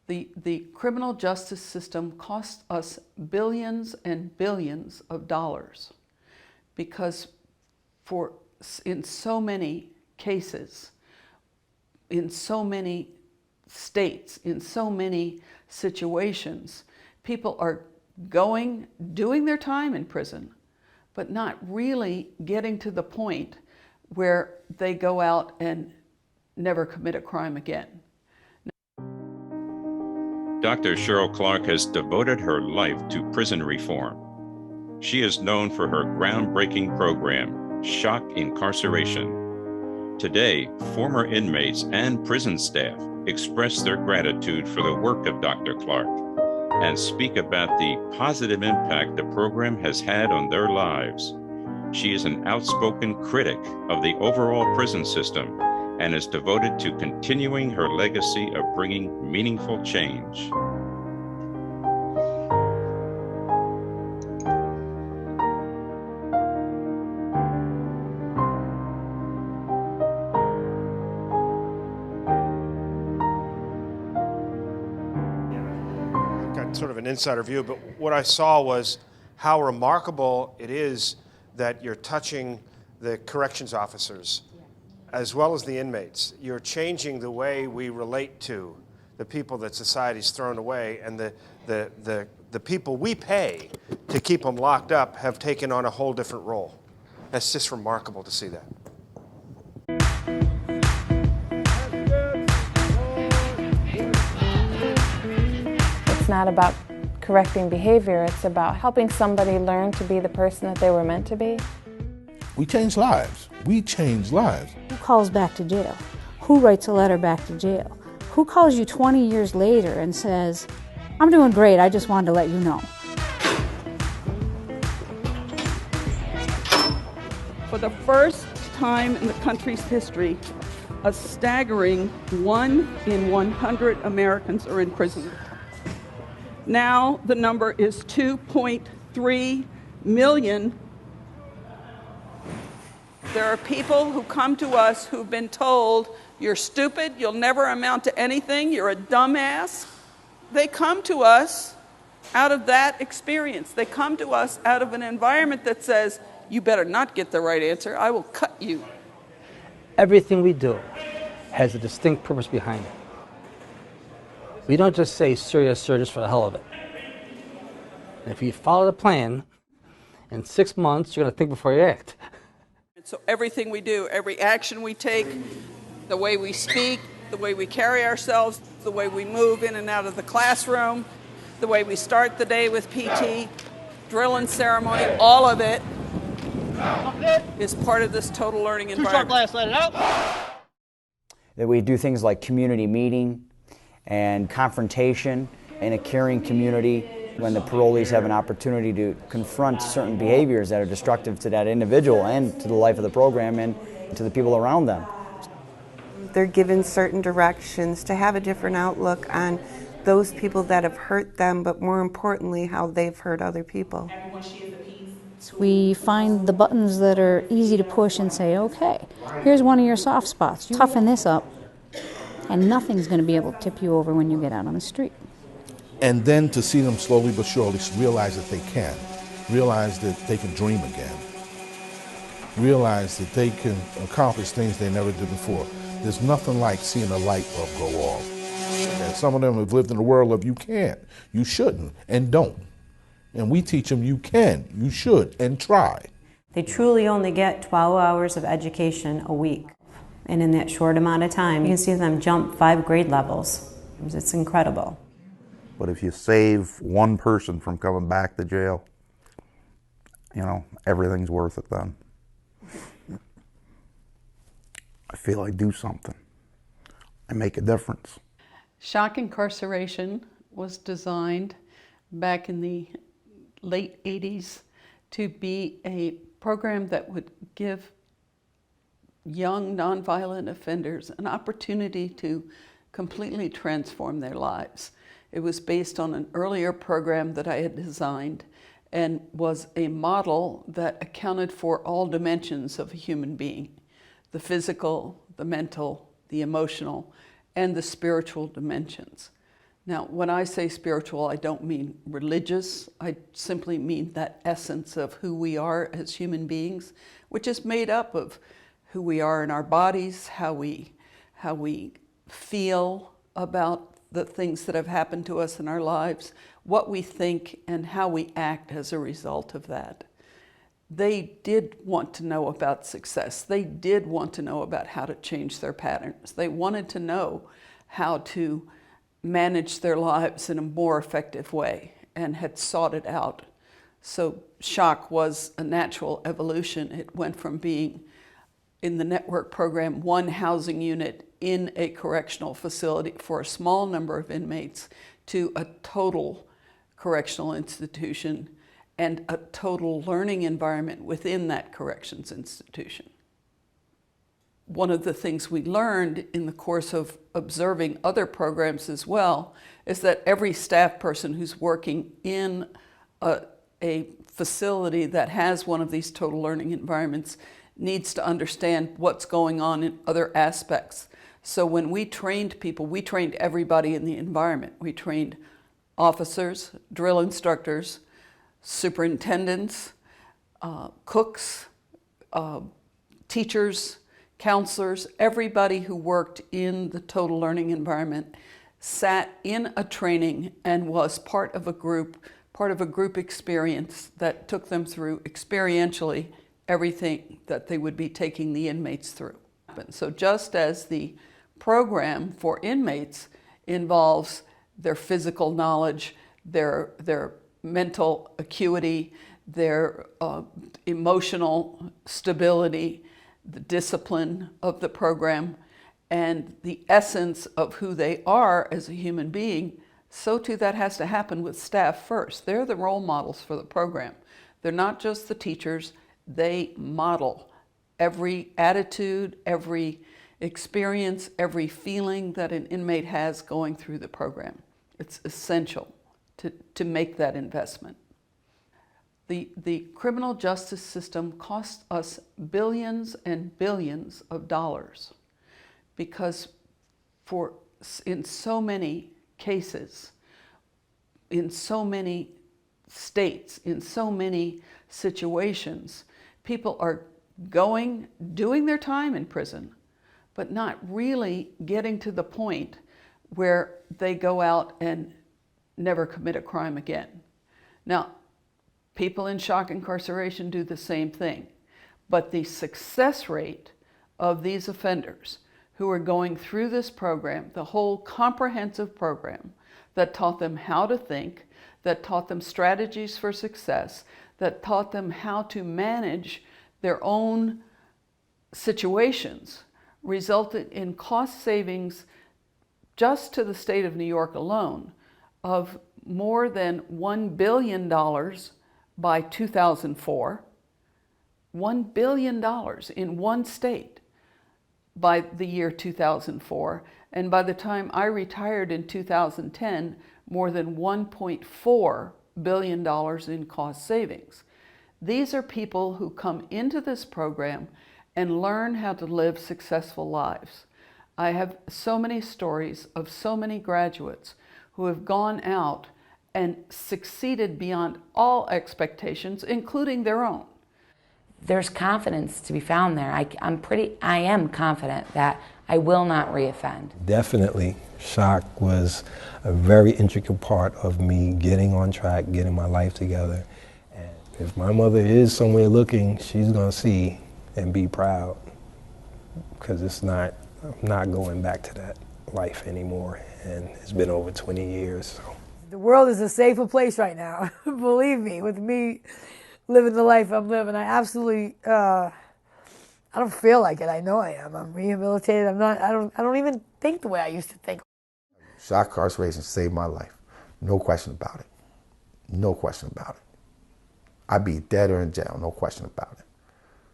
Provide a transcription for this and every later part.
The criminal justice system costs us billions and billions of dollars because in so many cases, in so many states, in so many situations, people are doing their time in prison, but not really getting to the point where they go out and never commit a crime again. Dr. Cheryl Clark has devoted her life to prison reform. She is known for her groundbreaking program, Shock Incarceration. Today, former inmates and prison staff express their gratitude for the work of Dr. Clark and speak about the positive impact the program has had on their lives. She is an outspoken critic of the overall prison system and is devoted to continuing her legacy of bringing meaningful change. Got sort of an insider view, but what I saw was how remarkable it is that you're touching the corrections officers as well as the inmates. You're changing the way we relate to the people that society's thrown away, and the people we pay to keep them locked up have taken on a whole different role. That's just remarkable to see that. It's not about correcting behavior, it's about helping somebody learn to be the person that they were meant to be. We change lives. We change lives. Who calls back to jail? Who writes a letter back to jail? Who calls you 20 years later and says, I'm doing great, I just wanted to let you know? For the first time in the country's history, a staggering 1 in 100 Americans are in prison. Now the number is 2.3 million. There are people who come to us who've been told, you're stupid, you'll never amount to anything, you're a dumbass. They come to us out of that experience. They come to us out of an environment that says, you better not get the right answer, I will cut you. Everything we do has a distinct purpose behind it. We don't just say, sir, yes, sir, just for the hell of it. And if you follow the plan, in 6 months, you're going to think before you act. So everything we do, every action we take, the way we speak, the way we carry ourselves, the way we move in and out of the classroom, the way we start the day with PT, drill and ceremony, all of it is part of this total learning environment. That we do things like community meeting and confrontation in a caring community when the parolees have an opportunity to confront certain behaviors that are destructive to that individual and to the life of the program and to the people around them. They're given certain directions to have a different outlook on those people that have hurt them, but more importantly, how they've hurt other people. We find the buttons that are easy to push and say, okay, here's one of your soft spots. Toughen this up, and nothing's going to be able to tip you over when you get out on the street. And then to see them slowly but surely realize that they can, realize that they can dream again, realize that they can accomplish things they never did before. There's nothing like seeing a light bulb go off. And some of them have lived in a world of you can't, you shouldn't, and don't. And we teach them you can, you should, and try. They truly only get 12 hours of education a week. And in that short amount of time, you can see them jump 5 grade levels. It's incredible. But if you save one person from coming back to jail, you know, everything's worth it then. I feel I do something. I make a difference. Shock Incarceration was designed back in the late 80s to be a program that would give young nonviolent offenders an opportunity to completely transform their lives. It was based on an earlier program that I had designed and was a model that accounted for all dimensions of a human being, the physical, the mental, the emotional, and the spiritual dimensions. Now, when I say spiritual, I don't mean religious. I simply mean that essence of who we are as human beings, which is made up of who we are in our bodies, how we feel about the things that have happened to us in our lives, what we think, and how we act as a result of that. They did want to know about success. They did want to know about how to change their patterns. They wanted to know how to manage their lives in a more effective way and had sought it out. So shock was a natural evolution. It went from being in the network program, one housing unit in a correctional facility for a small number of inmates, to a total correctional institution and a total learning environment within that corrections institution. One of the things we learned in the course of observing other programs as well is that every staff person who's working in a facility that has one of these total learning environments needs to understand what's going on in other aspects. So when we trained people, we trained everybody in the environment. We trained officers, drill instructors, superintendents, cooks, teachers, counselors, everybody who worked in the total learning environment sat in a training and was part of a group experience that took them through experientially everything that they would be taking the inmates through. So just as the program for inmates involves their physical knowledge, their mental acuity, their emotional stability, the discipline of the program, and the essence of who they are as a human being, so too that has to happen with staff first. They're the role models for the program. They're not just the teachers, they model every attitude, every experience, every feeling that an inmate has going through the program. It's essential to make that investment. The criminal justice system costs us billions and billions of dollars because in so many cases, in so many states, in so many situations, people are doing their time in prison, but not really getting to the point where they go out and never commit a crime again. Now, people in shock incarceration do the same thing, but the success rate of these offenders who are going through this program, the whole comprehensive program that taught them how to think, that taught them strategies for success, that taught them how to manage their own situations, resulted in cost savings just to the state of New York alone of more than $1 billion by 2004, $1 billion in one state by the year 2004, and by the time I retired in 2010, more than $1.4 billion in cost savings. These are people who come into this program and learn how to live successful lives. I have so many stories of so many graduates who have gone out and succeeded beyond all expectations, including their own. There's confidence to be found there. I am confident that I will not reoffend. Definitely, shock was a very intricate part of me getting on track, getting my life together. And if my mother is somewhere looking, she's gonna see and be proud, because I'm not going back to that life anymore, and it's been over 20 years. So. The world is a safer place right now, believe me, with me living the life I'm living. I absolutely, I don't feel like it. I know I am. I'm rehabilitated. I don't even think the way I used to think. Shock incarceration saved my life. No question about it. No question about it. I'd be dead or in jail, no question about it.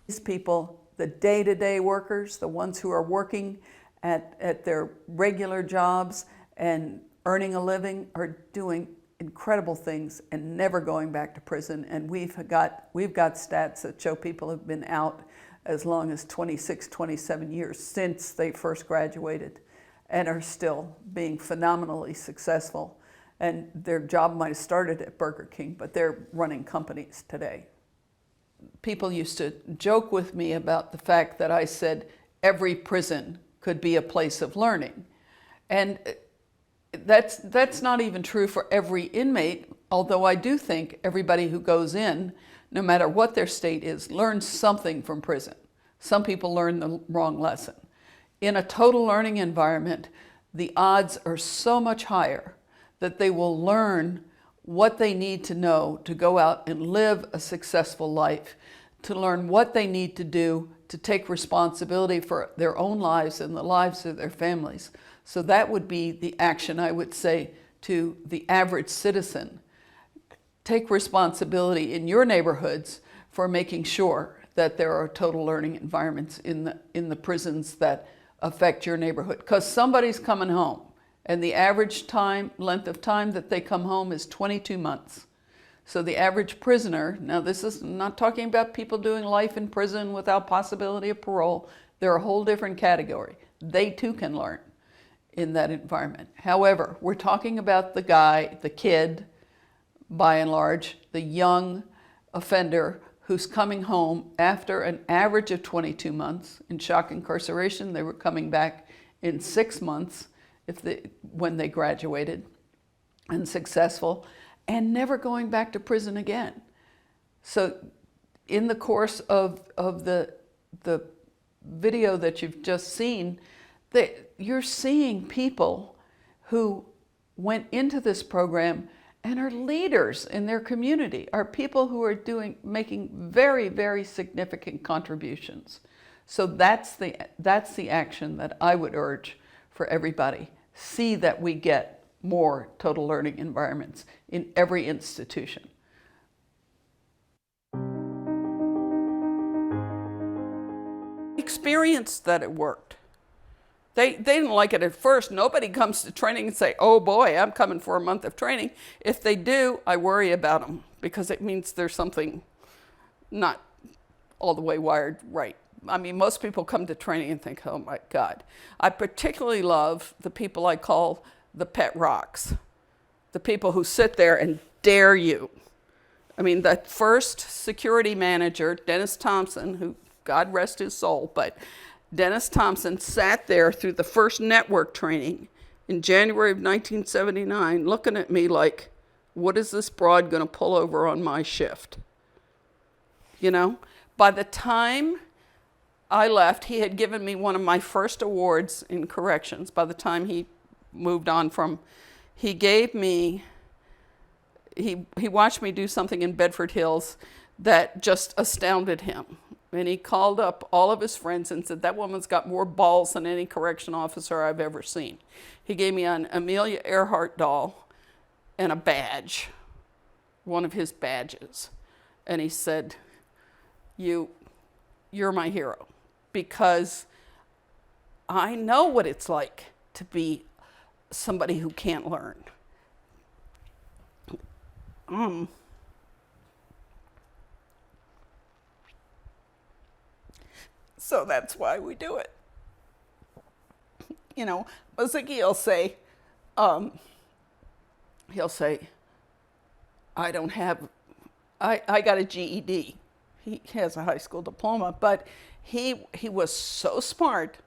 These people, the day-to-day workers, the ones who are working at their regular jobs and earning a living, are doing incredible things and never going back to prison. And we've got stats that show people have been out as long as 26, 27 years since they first graduated. and are still being phenomenally successful. And their job might have started at Burger King, but they're running companies today. People used to joke with me about the fact that I said every prison could be a place of learning. And that's not even true for every inmate, although I do think everybody who goes in, no matter what their state is, learns something from prison. Some people learn the wrong lesson. In a total learning environment, the odds are so much higher that they will learn what they need to know to go out and live a successful life, to learn what they need to do to take responsibility for their own lives and the lives of their families. So that would be the action I would say to the average citizen. Take responsibility in your neighborhoods for making sure that there are total learning environments in the prisons that affect your neighborhood. Because somebody's coming home, and the average length of time that they come home is 22 months. So the average prisoner, now this is not talking about people doing life in prison without possibility of parole, they're a whole different category. They too can learn in that environment. However, we're talking about the guy, the kid, by and large, the young offender who's coming home after an average of 22 months. In shock incarceration, they were coming back in 6 months when they graduated and successful, and never going back to prison again. So in the course of the video that you've just seen, you're seeing people who went into this program and are leaders in their community, are people who are making very, very significant contributions. So that's the action that I would urge for everybody. See that we get more total learning environments in every institution. Experienced that it worked. They didn't like it at first. Nobody comes to training and say, oh boy, I'm coming for a month of training. If they do, I worry about them because it means there's something not all the way wired right. I mean, most people come to training and think, oh my God. I particularly love the people I call the pet rocks, the people who sit there and dare you. I mean, that first security manager, Dennis Thompson, who God rest his soul, but Dennis Thompson sat there through the first network training in January of 1979, looking at me like, what is this broad going to pull over on my shift? You know, by the time I left, he had given me one of my first awards in corrections. By the time he moved on from, he gave me, he watched me do something in Bedford Hills that just astounded him. And he called up all of his friends and said, that woman's got more balls than any correction officer I've ever seen. He gave me an Amelia Earhart doll and a badge, one of his badges. And he said, you're my hero, because I know what it's like to be somebody who can't learn. So that's why we do it. You know, Maziki will say, I got a GED. He has a high school diploma, but he was so smart,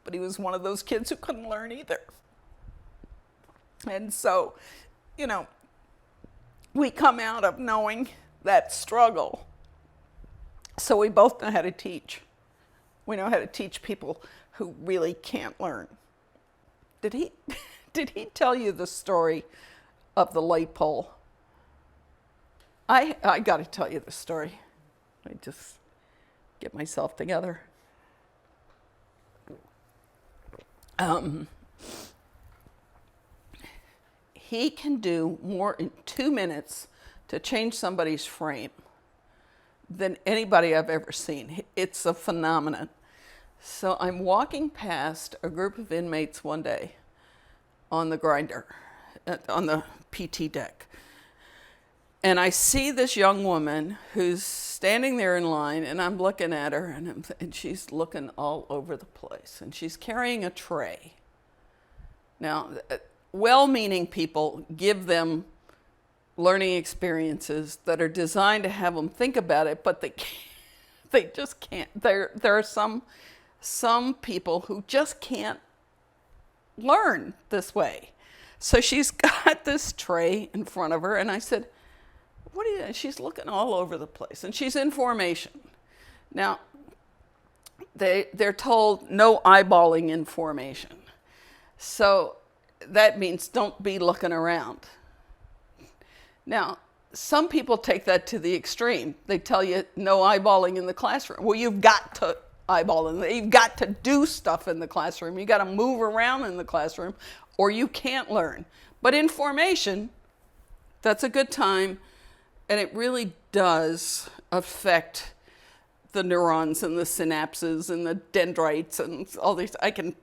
but he was one of those kids who couldn't learn either. And so, you know, we come out of knowing that struggle. So we both know how to teach. We know how to teach people who really can't learn. Did he tell you the story of the light pole? I got to tell you the story. I just get myself together. He can do more in 2 minutes to change somebody's frame than anybody I've ever seen. It's a phenomenon. So I'm walking past a group of inmates one day on the grinder, on the PT deck. And I see this young woman who's standing there in line, and I'm looking at her, and she's looking all over the place. And she's carrying a tray. Now, well-meaning people give them learning experiences that are designed to have them think about it, but they can't, they just can't. There are some people who just can't learn this way. So she's got this tray in front of her, and I said, what are you doing? She's looking all over the place, and she's in formation. Now, they're told no eyeballing in formation. So that means don't be looking around. Now, some people take that to the extreme. They tell you no eyeballing in the classroom. Well, you've got to eyeball you've got to do stuff in the classroom. You've got to move around in the classroom, or you can't learn. But in formation, that's a good time, and it really does affect the neurons and the synapses and the dendrites and all these. I can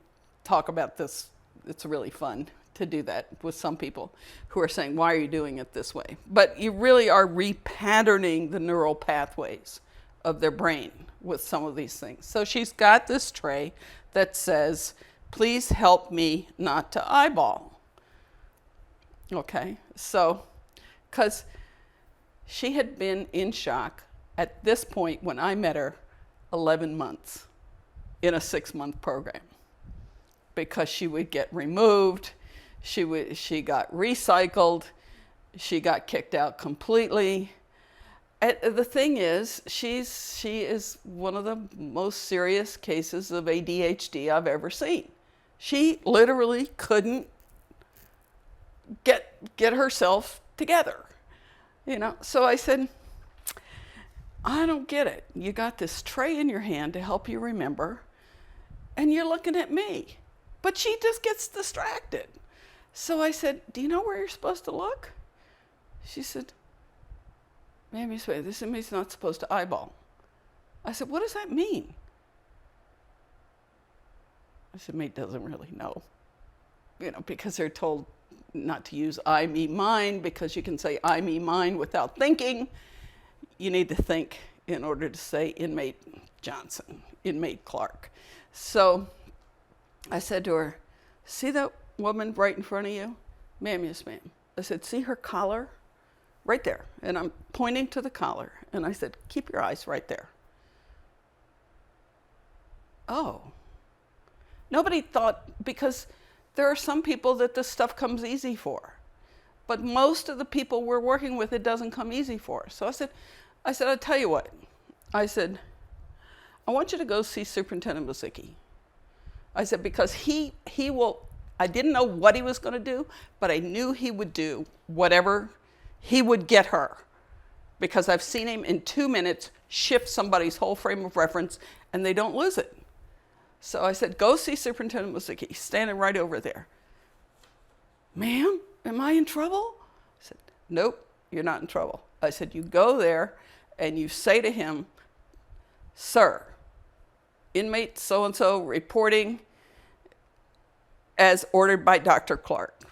talk about this. It's really fun to do that with some people who are saying, why are you doing it this way? But you really are repatterning the neural pathways of their brain with some of these things. So she's got this tray that says, please help me not to eyeball. Okay, so, because she had been in shock at this point when I met her 11 months in a 6-month program, because she would get removed, she got recycled, she got kicked out completely. The thing is, she is one of the most serious cases of ADHD I've ever seen. She literally couldn't get herself together, you know. So I said, I don't get it. You got this tray in your hand to help you remember, and you're looking at me. But she just gets distracted. So I said, do you know where you're supposed to look? She said, ma'am, this inmate's not supposed to eyeball. I said, what does that mean? This inmate doesn't really know, you know, because they're told not to use I, me, mine, because you can say I, me, mine without thinking. You need to think in order to say inmate Johnson, inmate Clark. So I said to her, see that woman right in front of you? Ma'am, yes, ma'am. I said, see her collar? Right there. And I'm pointing to the collar. And I said, keep your eyes right there. Oh. Nobody thought, because there are some people that this stuff comes easy for. But most of the people we're working with, it doesn't come easy for. So I said, I'll tell you what. I said, I want you to go see Superintendent Mazicki. I said, because he will, I didn't know what he was going to do, but I knew he would do whatever he would get her. Because I've seen him in 2 minutes shift somebody's whole frame of reference, and they don't lose it. So I said, go see Superintendent Mazicki. He's standing right over there. Ma'am, am I in trouble? I said, nope, you're not in trouble. I said, you go there and you say to him, sir, inmate so-and-so reporting as ordered by Dr. Clark.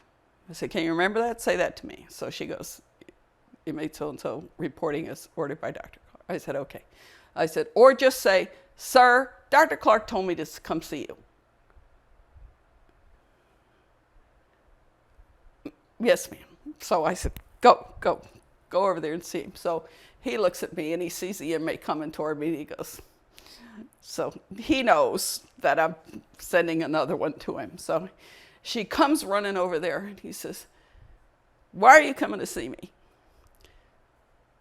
I said, can you remember that? Say that to me. So she goes, inmate so-and-so reporting as ordered by Dr. Clark. I said, okay. I said, or just say, sir, Dr. Clark told me to come see you. Yes, ma'am. So I said, go over there and see him. So he looks at me and he sees the inmate coming toward me and he goes, so he knows that I'm sending another one to him. So she comes running over there and he says, why are you coming to see me?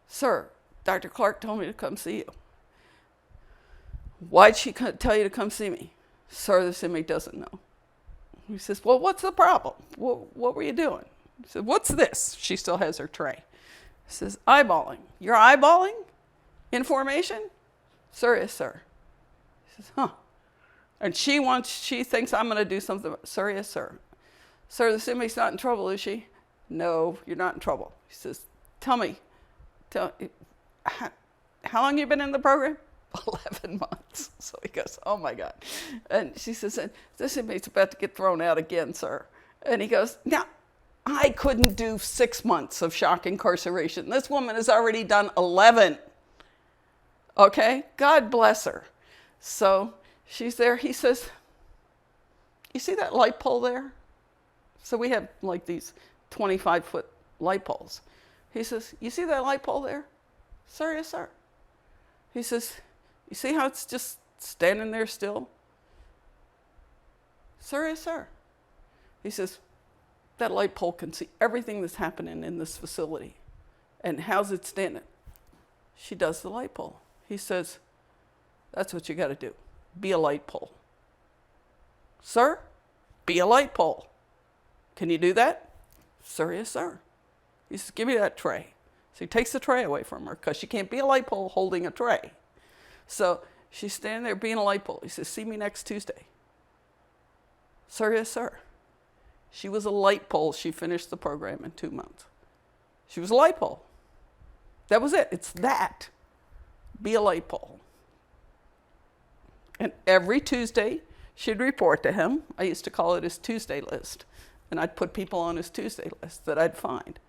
Sir, Dr. Clark told me to come see you. Why'd she tell you to come see me? Sir, this inmate doesn't know. He says, well, what's the problem? What were you doing? He said, what's this? She still has her tray. He says, eyeballing. You're eyeballing? In formation? Sir, yes, sir. He says, huh. And she thinks I'm going to do something. Sir, yes, sir. Sir, this inmate's not in trouble, is she? No, you're not in trouble. He says, tell me, how long you been in the program? 11 months. So he goes, oh my God. And she says, this inmate's about to get thrown out again, sir. And he goes, now, I couldn't do 6 months of shock incarceration. This woman has already done 11. Okay? God bless her. So she's there. He says, you see that light pole there? So we have like these 25-foot light poles. He says, you see that light pole there? Sir, yes, sir. He says, you see how it's just standing there still? Sir, yes, sir. He says, that light pole can see everything that's happening in this facility. And how's it standing? She does the light pole. He says, that's what you got to do. Be a light pole. Sir, be a light pole. Can you do that? Sir, yes, sir. He says, give me that tray. So he takes the tray away from her because she can't be a light pole holding a tray. So she's standing there being a light pole. He says, see me next Tuesday. Sir, yes, sir. She was a light pole. She finished the program in 2 months. She was a light pole. That was it. It's that. Be a light pole. And every Tuesday, she'd report to him. I used to call it his Tuesday list. And I'd put people on his Tuesday list that I'd find.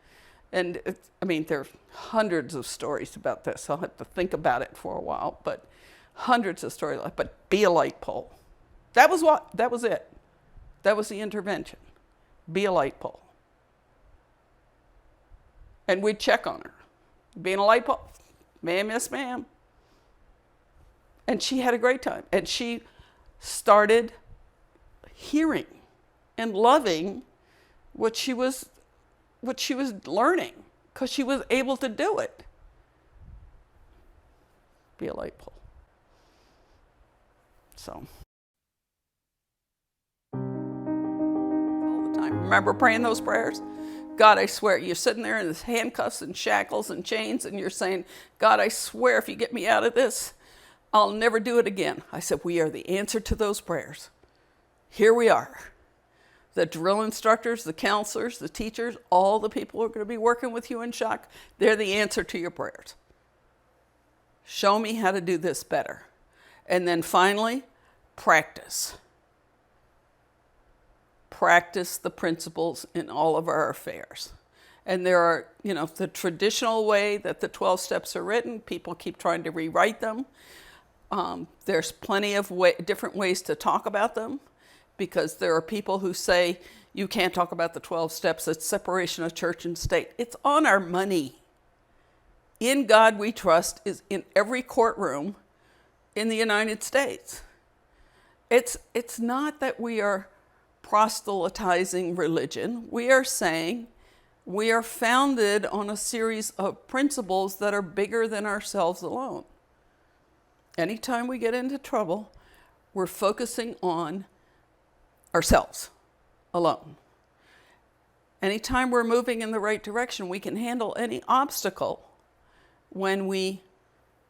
And there are hundreds of stories about this. I'll have to think about it for a while, but hundreds of stories. But be a light pole. That was it. That was the intervention. Be a light pole. And we'd check on her. Being a light pole. Ma'am, yes, ma'am. And she had a great time. And she started hearing and loving what she was learning, because she was able to do it. Be a light pole. So. All the time. Remember praying those prayers? God, I swear, you're sitting there in handcuffs and shackles and chains, and you're saying, God, I swear, if you get me out of this, I'll never do it again. I said, we are the answer to those prayers. Here we are. The drill instructors, the counselors, the teachers, all the people who are going to be working with you in shock, they're the answer to your prayers. Show me how to do this better. And then finally, practice. Practice the principles in all of our affairs. And there are, the traditional way that the 12 steps are written, people keep trying to rewrite them. There's plenty of different ways to talk about them, because there are people who say, you can't talk about the 12 steps, it's separation of church and state. It's on our money. In God We Trust is in every courtroom in the United States. It's not that we are proselytizing religion. We are saying we are founded on a series of principles that are bigger than ourselves alone. Anytime we get into trouble, we're focusing on ourselves alone. Anytime we're moving in the right direction, we can handle any obstacle when we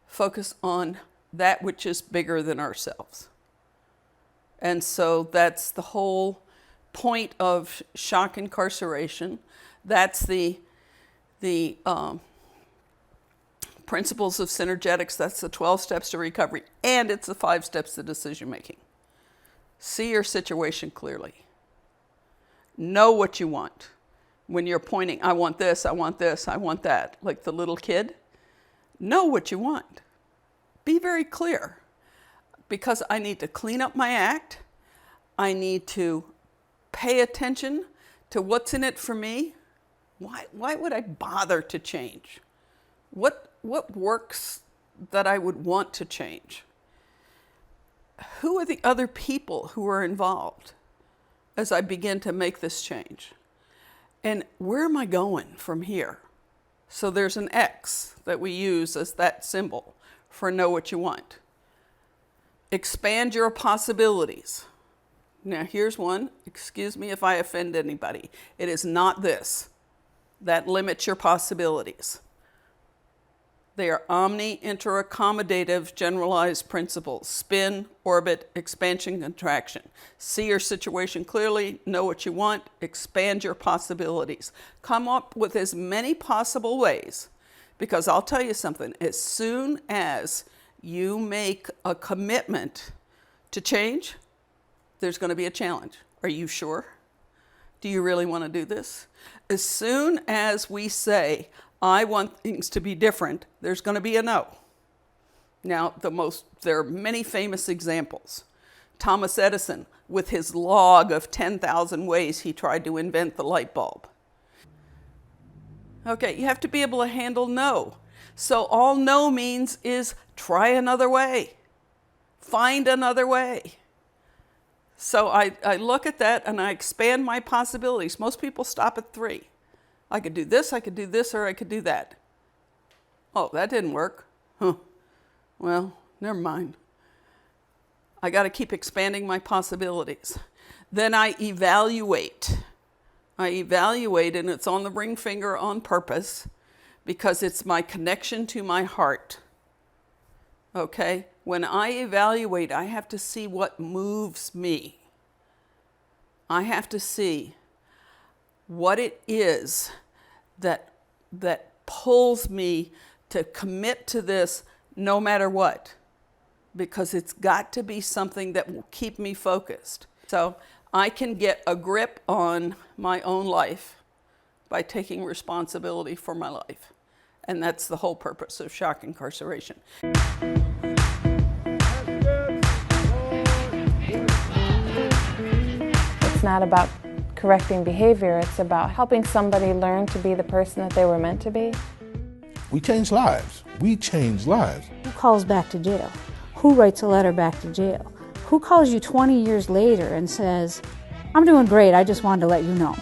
focus on that which is bigger than ourselves. And so that's the whole point of shock incarceration. That's the principles of synergetics. That's the 12 steps to recovery. And it's the 5 steps to decision making. See your situation clearly. Know what you want. When you're pointing, I want this, I want this, I want that, like the little kid, know what you want. Be very clear. Because I need to clean up my act. I need to pay attention to what's in it for me. Why would I bother to change? What works that I would want to change? Who are the other people who are involved as I begin to make this change? And where am I going from here? So there's an X that we use as that symbol for know what you want. Expand your possibilities. Now here's one. Excuse me if I offend anybody. It is not this. That limits your possibilities. They are omni-interaccommodative generalized principles. Spin, orbit, expansion, contraction. See your situation clearly, know what you want, expand your possibilities. Come up with as many possible ways, because I'll tell you something, as soon as you make a commitment to change, there's going to be a challenge. Are you sure? Do you really want to do this? As soon as we say, I want things to be different, there's going to be a no. Now, there are many famous examples. Thomas Edison with his log of 10,000 ways he tried to invent the light bulb. Okay, you have to be able to handle no. So all no means is try another way. Find another way. So I look at that and I expand my possibilities. Most people stop at 3. I could do this, or I could do that. Oh, that didn't work. Huh. Well, never mind. I got to keep expanding my possibilities. Then I evaluate. I evaluate, and it's on the ring finger on purpose because it's my connection to my heart. Okay? When I evaluate, I have to see what moves me. I have to see what it is that pulls me to commit to this no matter what, because it's got to be something that will keep me focused. So I can get a grip on my own life by taking responsibility for my life. And that's the whole purpose of shock incarceration. It's not about correcting behavior, it's about helping somebody learn to be the person that they were meant to be. We change lives. We change lives. Who calls back to jail? Who writes a letter back to jail? Who calls you 20 years later and says, I'm doing great, I just wanted to let you know?